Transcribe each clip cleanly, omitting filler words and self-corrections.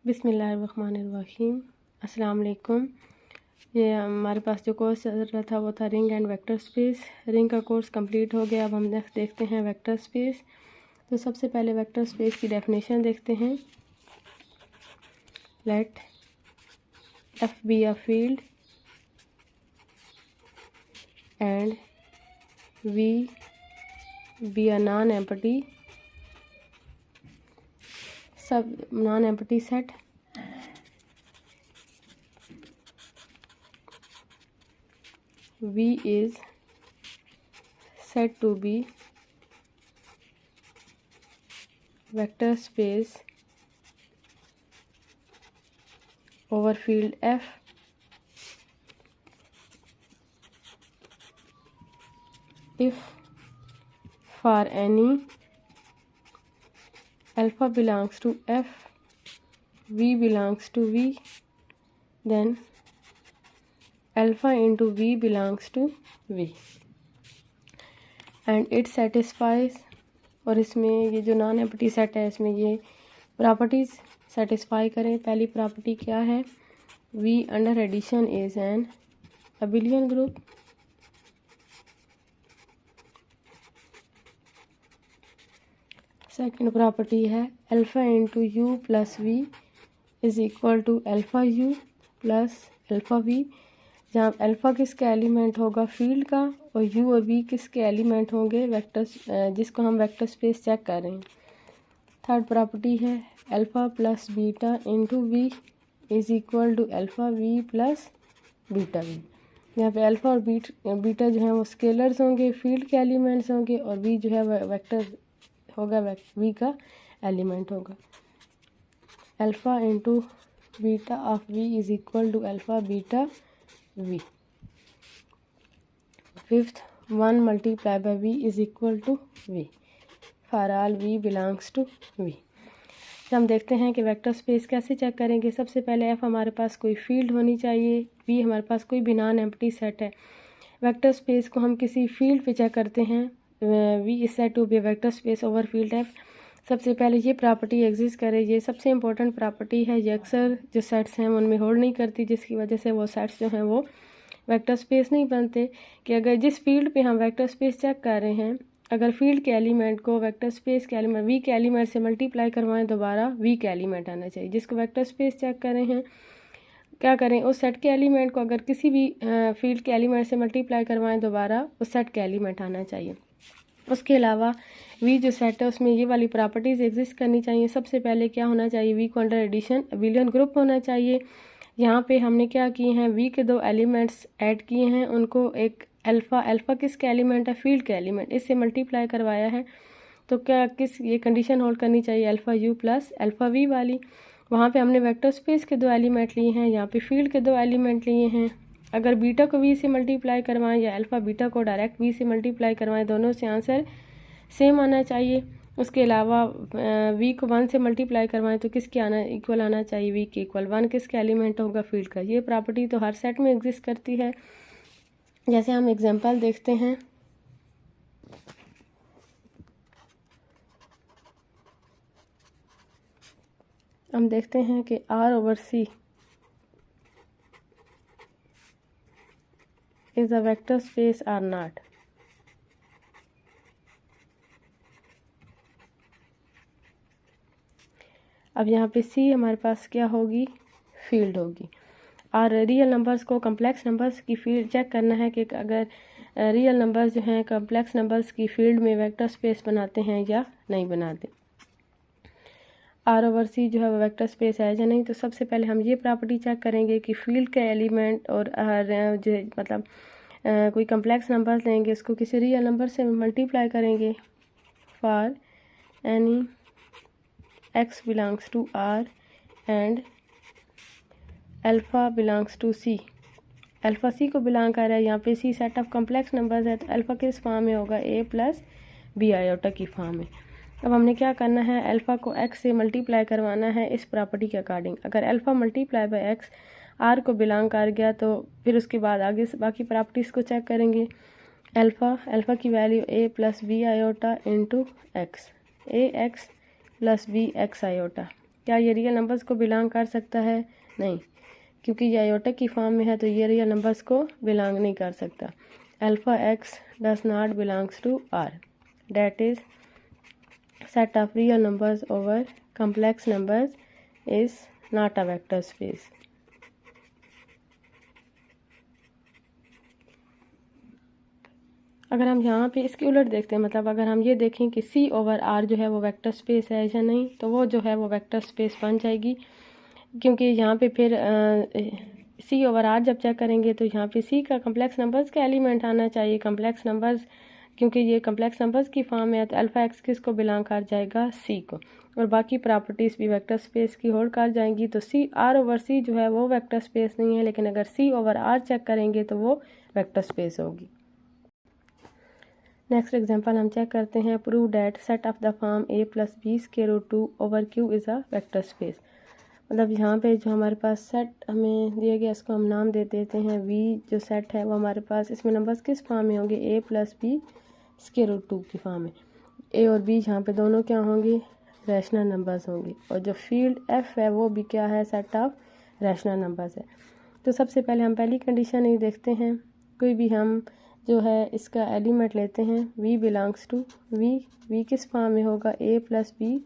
बिस्मिल्लाहिर्रहमानिर्रहीम। अस्सलाम वालेकुम। ये हमारे पास जो कोर्स चल रहा था वो था ring and vector space. Ring का कोर्स कंप्लीट हो गया। अब हम देखते हैं वेक्टर स्पेस। तो सबसे पहले वेक्टर स्पेस की डेफिनेशन देखते हैं। Let F be a field and V be a non empty set V is said to be vector space over field F if for any alpha belongs to F, V belongs to V, then alpha into V belongs to V and it satisfies। और इसमें ये जो non empty set है इसमें ये properties satisfy करें। पहली property क्या है? V under addition is an abelian group. Second property है alpha into you plus V is equal to alpha U plus alpha V, जहाँ अल्फा किसका एलिमेंट होगा? फील्ड का, और यू और वी किसके एलिमेंट होंगे? वेक्टर, जिसको हम वेक्टर स्पेस चेक कर रहे हैं। थर्ड प्रॉपर्टी है alpha plus beta into V is equal to alpha V plus beta V. यहाँ पे अल्फा और बीटा जो है वो स्केलर्स होंगे, फील्ड के एलिमेंट्स होंगे, और वी जो है वेक्टर होगा, वी का एलिमेंट होगा। Alpha into beta of V is equal to alpha beta V. Fifth, 1 multiply by V is equal to V for all V belongs to V. हम देखते हैं कि वेक्टर स्पेस कैसे चेक करेंगे। सबसे पहले एफ हमारे पास कोई फील्ड होनी चाहिए, वी हमारे पास कोई भी नॉन एम्प्टी सेट है। वेक्टर स्पेस को हम किसी फील्ड पे चेक करते हैं। V is said to be vector space over field F. सबसे पहले ये प्रॉपर्टी एग्जिस्ट करे, ये सबसे इंपॉर्टेंट प्रॉपर्टी है। ये अक्सर जो सेट्स हैं उनमें होल्ड नहीं करती, जिसकी वजह से वो सेट्स जो हैं वो वेक्टर स्पेस नहीं बनते। कि अगर जिस फील्ड पे हम वेक्टर स्पेस चेक कर रहे हैं, अगर फील्ड के एलिमेंट को वेक्टर स्पेस के एलिमेंट वी के एलिमेंट से मल्टीप्लाई करवाएं, दोबारा वी के एलिमेंट आना चाहिए। जिसको वेक्टर स्पेस चेक कर रहे हैं, क्या करें? उस सेट के एलिमेंट को अगर किसी भी फील्ड के एलिमेंट से मल्टीप्लाई करवाएं, दोबारा उस सेट के एलिमेंट आना चाहिए। उसके अलावा वी जो सेट है उसमें ये वाली प्रॉपर्टीज़ एग्जिस्ट करनी चाहिए। सबसे पहले क्या होना चाहिए? वी को अंडर एडिशन अबिलियन ग्रुप होना चाहिए। यहाँ पे हमने क्या किए हैं? वी के 2 एलिमेंट्स ऐड किए हैं, उनको एक अल्फ़ा किसका एलिमेंट है? फील्ड का एलिमेंट, इससे मल्टीप्लाई करवाया है। तो क्या ये कंडीशन होल्ड करनी चाहिए alpha you plus alpha V वाली। वहाँ पे हमने वेक्टर स्पेस के 2 एलिमेंट लिए हैं, यहाँ पे फील्ड के 2 एलिमेंट लिए हैं। अगर बीटा को वी से मल्टीप्लाई करवाएं या अल्फ़ा बीटा को डायरेक्ट वी से मल्टीप्लाई करवाएं, दोनों से आंसर सेम आना चाहिए। उसके अलावा वी को 1 से मल्टीप्लाई करवाएं तो किसके इक्वल आना चाहिए? वी के इक्वल। 1 किसका एलिमेंट होगा? फील्ड का। ये प्रॉपर्टी तो हर सेट में एग्जिस्ट करती है। जैसे हम एग्जांपल देखते हैं। हम देखते हैं कि R over C is a vector space or not। अब यहाँ पे C हमारे पास क्या होगी? फील्ड होगी। और रियल नंबर्स को कम्प्लेक्स नंबर्स की फील्ड चेक करना है कि अगर रियल नंबर्स जो हैं कम्प्लेक्स नंबर्स की फील्ड में वेक्टर स्पेस बनाते हैं या नहीं बनाते। R ओवर C जो है वो वेक्टर स्पेस है या नहीं। तो सबसे पहले हम ये प्रॉपर्टी चेक करेंगे कि फील्ड का एलिमेंट और जो मतलब कोई कम्प्लेक्स नंबर्स लेंगे, उसको किसी रियल नंबर से मल्टीप्लाई करेंगे। For any x belongs to R and alpha belongs to C। Alpha C को बिलोंग कर रहा है, यहाँ पे C set of complex numbers है, तो अल्फ़ा किस फॉर्म में होगा? a प्लस बी आयोटा की फॉर्म में। अब हमने क्या करना है? अल्फ़ा को x से मल्टीप्लाई करवाना है इस प्रॉपर्टी के अकॉर्डिंग। अगर alpha multiply by x R को बिलोंग कर गया तो फिर उसके बाद आगे से बाकी प्रॉपर्टीज़ को चेक करेंगे। अल्फ़ा की value a plus B iota into X, A X plus B X iota. क्या ये रियल नंबर्स को बिलोंग कर सकता है? नहीं, क्योंकि ये आयोटा की फॉर्म में है तो ये रियल नंबर्स को बिलोंग नहीं कर सकता। Alpha X does not belongs to R, that is set of real numbers over complex numbers is not a vector space. अगर हम यहाँ पे इसकी उलट देखते हैं, मतलब अगर हम ये देखें कि C ओवर R जो है वो वेक्टर स्पेस है या नहीं, तो वो जो है वो वेक्टर स्पेस बन जाएगी, क्योंकि यहाँ पे फिर C ओवर R जब चेक करेंगे तो यहाँ पे C का कम्प्लेक्स नंबर्स का एलिमेंट आना चाहिए। कम्प्लेक्स नंबर्स, क्योंकि ये कम्प्लेक्स नंबर्स की फॉर्म है तो अल्फ़ा एक्स किसको बिलोंग कर जाएगा? C को, और बाकी प्रॉपर्टीज़ भी वेक्टर स्पेस की होल्ड कर जाएंगी। तो C R ओवर C जो है वो वेक्टर स्पेस नहीं है, लेकिन अगर C ओवर R चेक करेंगे तो वो वेक्टर स्पेस होगी। नेक्स्ट एग्जांपल हम चेक करते हैं, prove that set of the form a plus B square root 2 over q is a vector space. मतलब यहाँ पे जो हमारे पास सेट हमें दिया गया इसको हम नाम दे देते हैं v। जो सेट है वो हमारे पास, इसमें नंबर्स किस फॉर्म में होंगे? a plus B square root 2 की फॉर्म में। a और b यहाँ पे दोनों क्या होंगे? रैशनल नंबर्स होंगे, और जो फील्ड f है वो भी क्या है? सेट ऑफ रैशनल नंबर्स है। तो सबसे पहले हम पहली कंडीशन ही देखते हैं। कोई भी हम जो है इसका एलिमेंट लेते हैं, v बिलोंग्स टू v किस फॉर्म में होगा? a plus B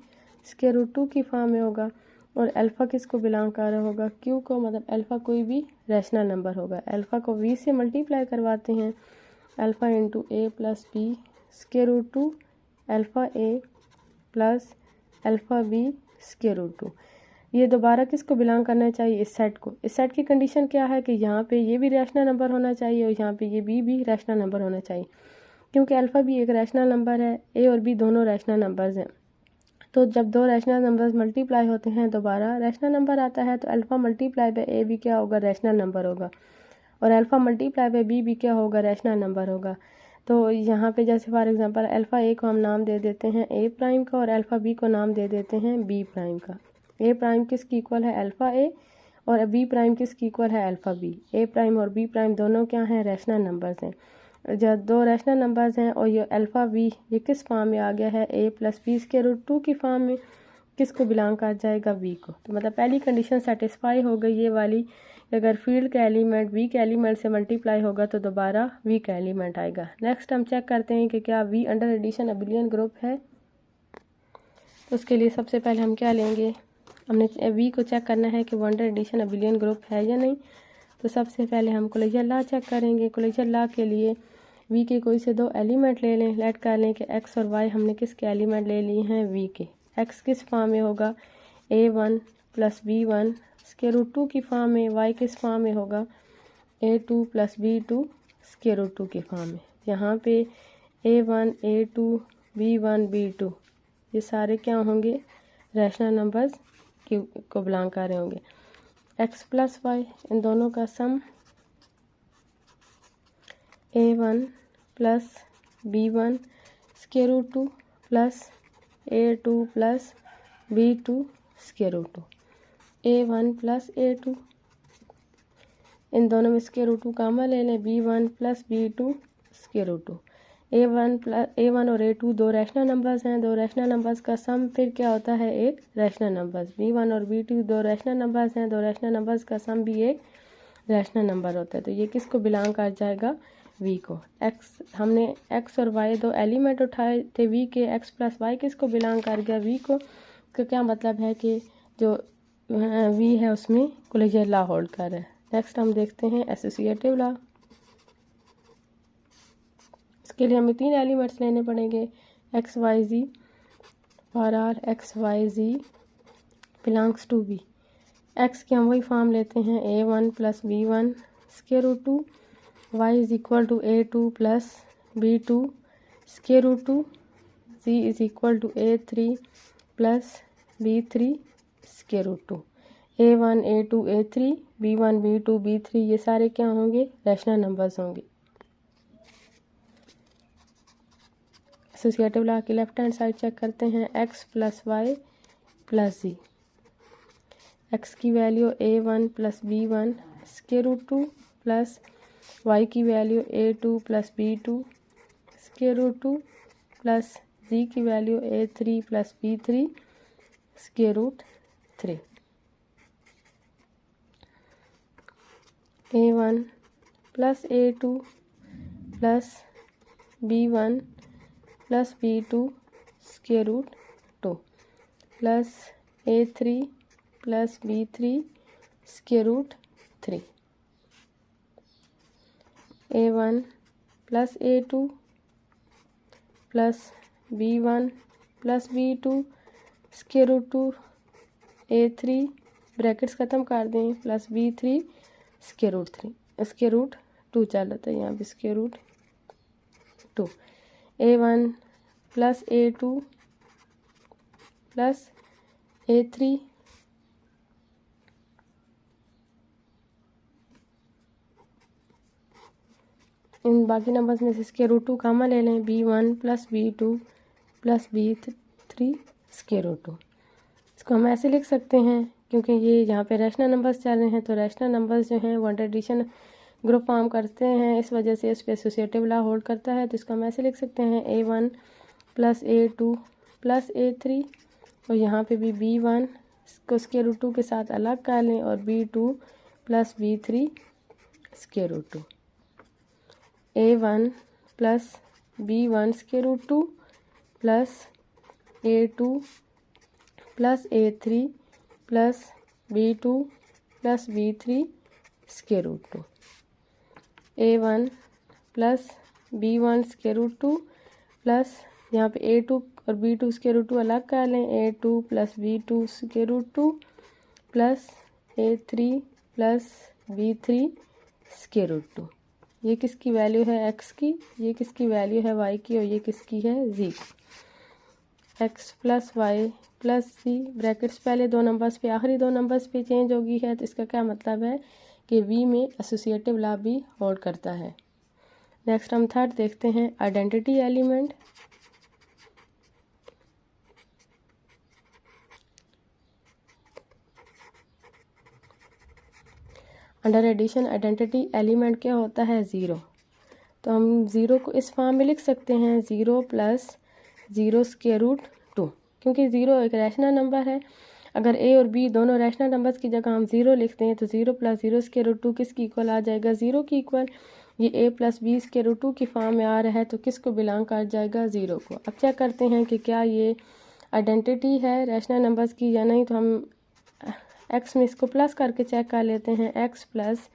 square root 2 की फॉर्म में होगा, और अल्फ़ा किसको बिलोंग कर रहा होगा? q को, मतलब अल्फ़ा कोई भी रैशनल नंबर होगा। अल्फ़ा को v से मल्टीप्लाई करवाते हैं, alpha into a plus B square root 2 alpha a plus alpha b square root 2। ये दोबारा किसको बिलोंग करना चाहिए? इस सेट को। इस सेट की कंडीशन क्या है कि यहाँ पे ये भी रैशनल नंबर होना चाहिए और यहाँ पे ये बी भी रैशनल नंबर होना चाहिए, क्योंकि अल्फ़ा भी एक रैशनल नंबर है, ए और बी दोनों रैशनल नंबर्स हैं। तो जब दो रैशनल नंबर्स मल्टीप्लाई होते हैं दोबारा रैशनल नंबर आता है, तो अल्फ़ा मल्टीप्लाई बाय ए भी क्या होगा? रैशनल नंबर होगा, और अल्फ़ा मल्टीप्लाई बाय बी भी क्या होगा? रैशनल नंबर होगा। तो यहाँ पे जैसे फॉर एग्जांपल अल्फ़ा ए को हम नाम दे देते हैं ए प्राइम का, और अल्फ़ा बी को नाम दे देते हैं बी प्राइम का। ए प्राइम किसकी इक्वल है? अल्फ़ा ए, और बी प्राइम किसकी इक्वल है? Alpha B. ए प्राइम और बी प्राइम दोनों क्या हैं? रैशनल नंबर्स हैं। जब दो रैशनल नंबर्स हैं और ये अल्फ़ा बी ये किस फॉर्म में आ गया है? ए प्लस बी स्क्वायर रूट 2 की फॉर्म में, किसको बिलोंग कर जाएगा? वी को। तो मतलब पहली कंडीशन सेटिस्फाई हो गई ये वाली, अगर फील्ड का एलिमेंट वी के एलिमेंट से मल्टीप्लाई होगा तो दोबारा वी का एलिमेंट आएगा। नेक्स्ट हम चेक करते हैं कि क्या V under addition abelian group है। तो उसके लिए सबसे पहले हम क्या लेंगे? हमने वी को चेक करना है कि वो अंडर एडिशन अबिलियन ग्रुप है या नहीं। तो सबसे पहले हम कोलेजन लॉ चेक करेंगे। कोलेजन लॉ के लिए वी के कोई से दो एलिमेंट ले लें। लेट कर लें कि एक्स और वाई हमने किसके एलिमेंट ले लिए हैं? वी के। एक्स किस फॉर्म में होगा? a1 plus b1 square root 2 की फॉर्म में। y किस फॉर्म में होगा? a2 plus b2 square root 2 की फॉर्म में। यहाँ पे a1 a2 b1 b2 ये सारे क्या होंगे? रैशनल नंबर्स को बिलोंग कर रहे होंगे। x प्लस वाई इन दोनों का sum a1 plus b1 square root 2 plus a2 plus b2 square root 2, a1 plus a2 इन दोनों में स्क्वायर रूट 2 कॉमन ले लें, b1 plus b2 square root 2। a1 और a2 दो रैशनल नंबर्स हैं, दो रैशनल नंबर्स का सम फिर क्या होता है? एक रैशनल नंबर्स। b1 और b2 दो रैशनल नंबर्स हैं, दो रैशनल नंबर्स का सम भी एक रैशनल नंबर होता है। तो ये किसको बिलोंग कर जाएगा? वी को। हमने एक्स और वाई दो एलिमेंट उठाए थे वी के, एक्स प्लस वाई किसको बिलोंग कर गया? वी को। तो क्या मतलब है कि जो वी है उसमें कोलेजन लॉ होल्ड कर रहा है। नेक्स्ट हम देखते हैं एसोसिएटिव लॉ। इसके लिए हमें तीन एलिमेंट्स लेने पड़ेंगे, X Y Z for all X Y Z belongs to V. एक्स की हम वही फॉर्म लेते हैं a1 plus b1 square root 2, y is equal to a2 plus b2 square root 2, z is equal to a3 plus b3 square root 2। a1 a2 a3 b1 b2 b3 ये सारे क्या होंगे? रैशनल नंबर्स होंगे। Associative law की left hand side check करते हैं, x plus Y plus Z. x की value a1 plus b1 square root 2 plus y की value a2 plus b2 square root 2 plus z की value a3 plus b3 square root 3। A1 plus A2 plus B1 plus B2 square root 2 plus A3 plus B3 square root 3। A1 plus A2 plus B1 plus B2 square root 2। A3 brackets ख़त्म कर दें plus B3 square root 3 square root 2 चल रहा है यहाँ पे square root 2। A1 plus A2 plus A3 इन बाकी नंबर्स में से स्क्वायर रूट 2 कामा ले लें। B1 plus B2 plus B3 square root 2। इसको हम ऐसे लिख सकते हैं क्योंकि ये यहाँ पे रैशनल नंबर्स चल रहे हैं, तो रैशनल नंबर्स जो हैं वन एडिशन ग्रुप फॉर्म करते हैं, इस वजह से इस पे एसोसिएटिव लॉ होल्ड करता है। तो इसको हम ऐसे लिख सकते हैं A1 plus A2 plus A3 और यहाँ पे भी B1 को स्क्वायर रूट 2 के साथ अलग कर लें और B2 plus B3 square root 2। A1 plus B1 square root 2 plus A2 plus A3 plus B2 plus B3 square root 2। A1 plus B1 square root 2 plus यहाँ पे A2 और B2 स्क्वायर रूट 2 अलग कर लें। A2 plus B2 square root 2 plus A3 plus B3 square root 2। ये किसकी value है x की, ये किसकी वैल्यू है y की और ये किसकी है z की। x plus Y plus z brackets पहले दो नंबर्स पे आखिरी दो नंबर्स पे चेंज होगी है, तो इसका क्या मतलब है कि v में एसोसिएटिव लॉ भी होल्ड करता है। नेक्स्ट हम थर्ड देखते हैं identity element. Under addition identity element क्या होता है, ज़ीरो। तो हम ज़ीरो को इस फॉर्म में लिख सकते हैं 0 प्लस 0 स्क्वायर रूट 2, क्योंकि ज़ीरो एक रैशनल नंबर है। अगर a और b दोनों रैशनल नंबर्स की जगह हम 0 लिखते हैं तो 0 प्लस 0 स्क्वायर रूट 2 किसकी इक्वल आ जाएगा, 0 की इक्वल। ये a plus b square root 2 की फॉर्म में आ रहा है तो किसको बिलोंग कर जाएगा, 0 को। अब चेक करते हैं कि क्या ये आइडेंटिटी है रैशनल नंबर्स की या नहीं। तो हम x में इसको प्लस करके चेक कर लेते हैं। x plus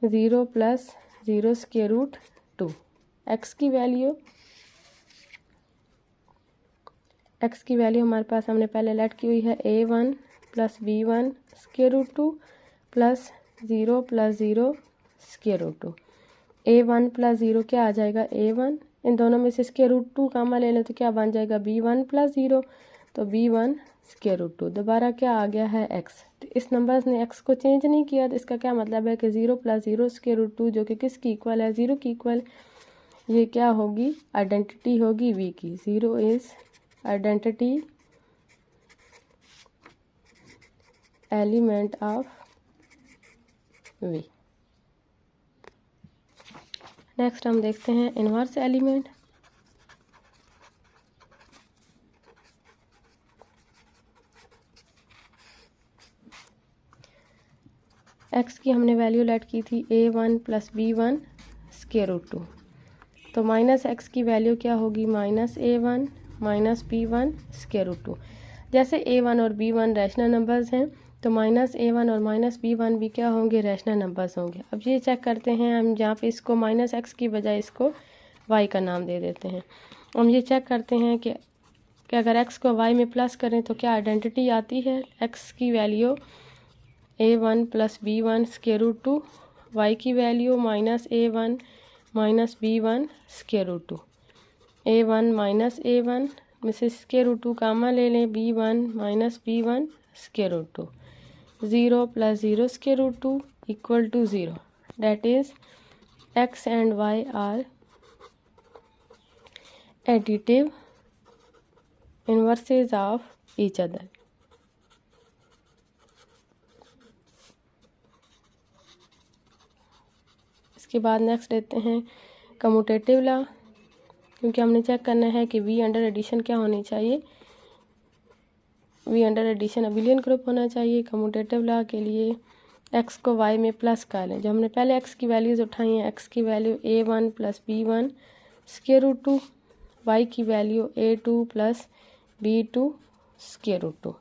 0 plus 0 square root 2, x की वैल्यू हमारे पास हमने पहले लेट की हुई है A1 plus B1 square root 2 plus 0 plus 0 square root 2। A1 plus 0 क्या आ जाएगा, A1। इन दोनों में से स्क्वायर रूट 2 कामा ले लें तो क्या बन जाएगा, B1 प्लस 0, तो B1 स्क्वायर रूट 2। दोबारा क्या आ गया है, x। तो इस नंबर्स ने x को चेंज नहीं किया, तो इसका क्या मतलब है कि 0 प्लस 0 स्क्वायर रूट 2 जो कि किसकी इक्वल है, 0 की इक्वल। ये क्या होगी, आइडेंटिटी होगी v की। 0 is identity element of v। Next हम देखते हैं इनवर्स एलिमेंट। x की हमने वैल्यू लेट की थी A1 plus B1 square root 2, तो माइनस x की वैल्यू क्या होगी, minus A1 minus B1 square root 2। जैसे A1 और B1 रैशनल नंबर्स हैं तो माइनस A1 और माइनस B1 भी क्या होंगे, रैशनल नंबर्स होंगे। अब ये चेक करते हैं हम, जहाँ पे इसको माइनस x की बजाय इसको y का नाम दे देते हैं। हम ये चेक करते हैं कि अगर x को y में प्लस करें तो क्या आइडेंटिटी आती है। x की value A1 plus B1 square root 2, y की value minus A1 minus B1 square root 2। A1 minus A1 में से स्क्वायर रूट 2 कामा ले लें, B1 minus B1 square root 2। 0 plus 0 square root 2 equal to 0, that is x and y are additive inverses of each other. इसके बाद next लेते हैं commutative law, क्योंकि हमने चेक करना है कि v अंडर एडिशन क्या होनी चाहिए, V under addition abelian group होना चाहिए। कम्यूटेटिव लॉ के लिए एक्स को वाई में प्लस कर लें। जो हमने पहले एक्स की वैल्यूज़ उठाई हैं, एक्स की value a1 plus b1 square root 2, Y की value a2 plus b2 square root 2,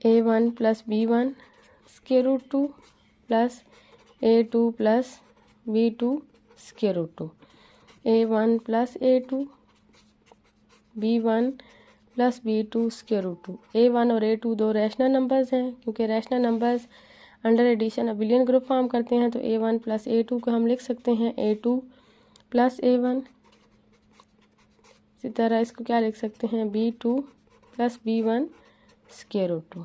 a1 plus b1 square root 2 plus a2 plus b2 square root 2, a1 plus a2 b1 plus b2 square root 2। a1 और a2 दो rational numbers हैं, क्योंकि rational numbers under addition abelian group form करते हैं, तो a1 plus a2 को हम लिख सकते हैं a2 प्लस a1। इसी तरह इसको क्या लिख सकते हैं, b2 plus b1 square root 2।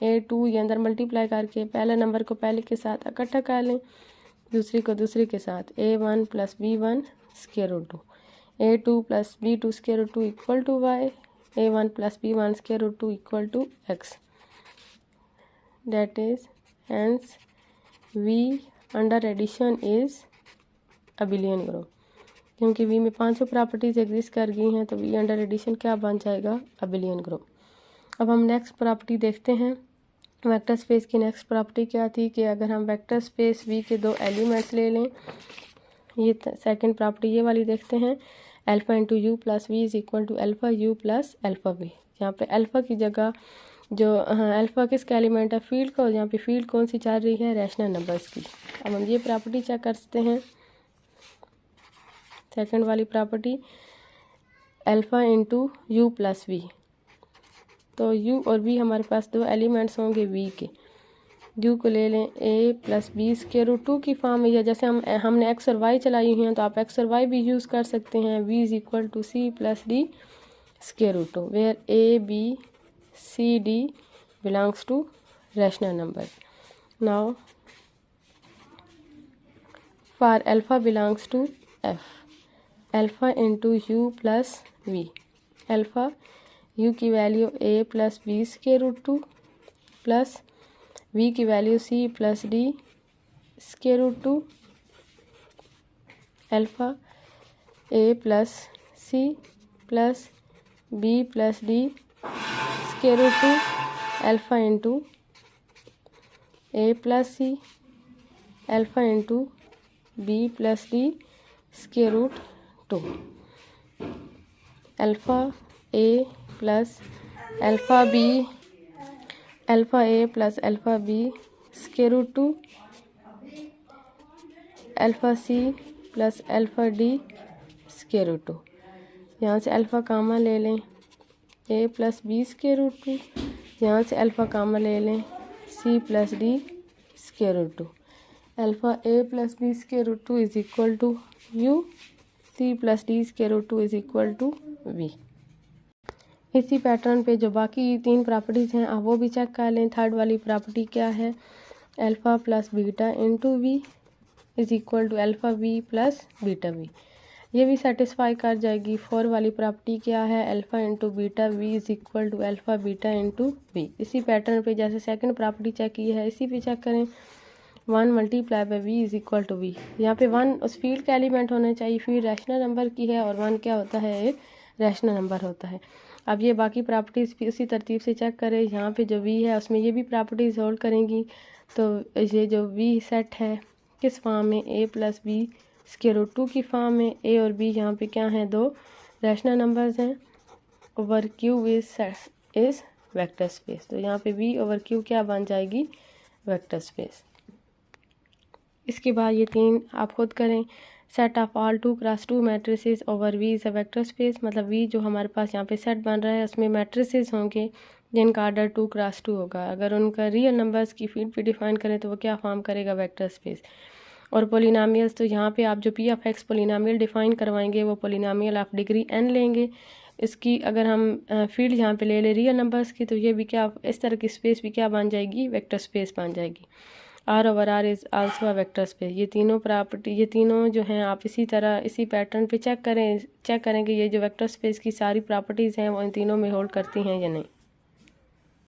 a2 ये अंदर मल्टीप्लाई करके पहले नंबर को पहले के साथ इकट्ठा कर लें, दूसरी को दूसरे के साथ, a1 plus b1 square root 2, a2 plus b2 square root 2 equal to y, a1 plus b1 square root 2 equal to x। That is hence v under addition is abelian group. क्योंकि v में 500 properties exist कर गई हैं, तो v under addition क्या बन जाएगा, abelian group. अब हम नेक्स्ट प्रॉपर्टी देखते हैं। वेक्टर स्पेस की नेक्स्ट प्रॉपर्टी क्या थी कि अगर हम वेक्टर स्पेस v के दो एलिमेंट्स ले लें, ये सेकंड प्रॉपर्टी ये वाली देखते हैं, alpha into you plus v is equal to alpha you plus alpha v. यहाँ पे अल्फ़ा की जगह जो अल्फ़ा किसका एलिमेंट है, फील्ड का, और यहाँ पे फील्ड कौन सी चल रही है, रैशनल नंबर्स की। अब हम ये प्रॉपर्टी चेक कर सकते हैं, सेकंड वाली property alpha into you plus v. तो u और v हमारे पास दो एलिमेंट्स होंगे v के। u को ले लें a plus B square root 2 की फॉर्म में, या जैसे हमने x और y चलाई हुई हैं, तो आप x और y भी यूज़ कर सकते हैं। v is equal to c plus d square root 2, where a b c d belongs to rational number. Now for alpha belongs to f, alpha into you plus v। Alpha u की value a plus B square root 2 plus v की value c plus d square root 2, alpha a plus c plus b plus d square root 2, alpha into a plus c alpha into b plus d square root 2, alpha a plus alpha b, alpha a plus alpha b square root 2, alpha c plus alpha d square root 2। यहाँ से alpha comma ले लें a plus B square root 2, यहाँ से alpha comma ले लें c plus d square root 2। Alpha a plus B square root 2 is equal to u, c plus d square root 2 is equal to v। इसी pattern पे जो बाकी तीन properties हैं आप वो भी चेक कर लें। थर्ड वाली प्रॉपर्टी क्या है, alpha plus beta into v is equal to alpha v plus beta v, ये भी सेटिस्फाई कर जाएगी। फोर वाली प्रॉपर्टी क्या है, alpha into beta v is equal to alpha beta into v. इसी पैटर्न पे जैसे सेकंड प्रॉपर्टी चेक की है, इसी पे चेक करें। 1 multiply by v is equal to v. यहाँ पे 1 उस फील्ड का एलिमेंट होना चाहिए, फील्ड रैशनल नंबर की है, और 1 क्या होता है, एक रैशनल नंबर होता है। अब ये बाकी प्रॉपर्टीज़ भी उसी तरतीब से चेक करें। यहाँ पे जो वी है उसमें ये भी प्रॉपर्टीज़ होल्ड करेंगी। तो ये जो वी सेट है किस फॉर्म में, a plus B square root 2 की फॉर्म में। a और b यहाँ पे क्या हैं, दो रैशनल नंबर्स हैं। Over Q is vector space, तो यहाँ पे v ओवर क्यू क्या बन जाएगी, वेक्टर स्पेस। इसके बाद ये तीन आप खुद करें। Set of all 2x2 matrices over V is a vector space, मतलब वी जो हमारे पास यहाँ पे सेट बन रहा है उसमें मैट्रिसेस होंगे जिनका ऑर्डर 2x2 होगा। अगर उनका रियल नंबर्स की फील्ड पे डिफाइन करें तो वो क्या फॉर्म करेगा, वेक्टर स्पेस। और पोलिनोमियल्स, तो यहाँ पे आप जो P of x polynomial define करवाएंगे वो पोलिनोमियल ऑफ डिग्री n लेंगे। इसकी अगर हम फील्ड यहाँ पे ले लें रियल नंबर्स की, तो ये भी क्या, इस तरह की स्पेस भी क्या बन जाएगी, वेक्टर स्पेस बन जाएगी। R over R is also a vector space. ये तीनों प्रॉपर्टी, ये तीनों जो हैं आप इसी तरह इसी पैटर्न पे चेक करें कि ये जो वेक्टर स्पेस की सारी प्रॉपर्टीज़ हैं वो इन तीनों में होल्ड करती हैं या नहीं।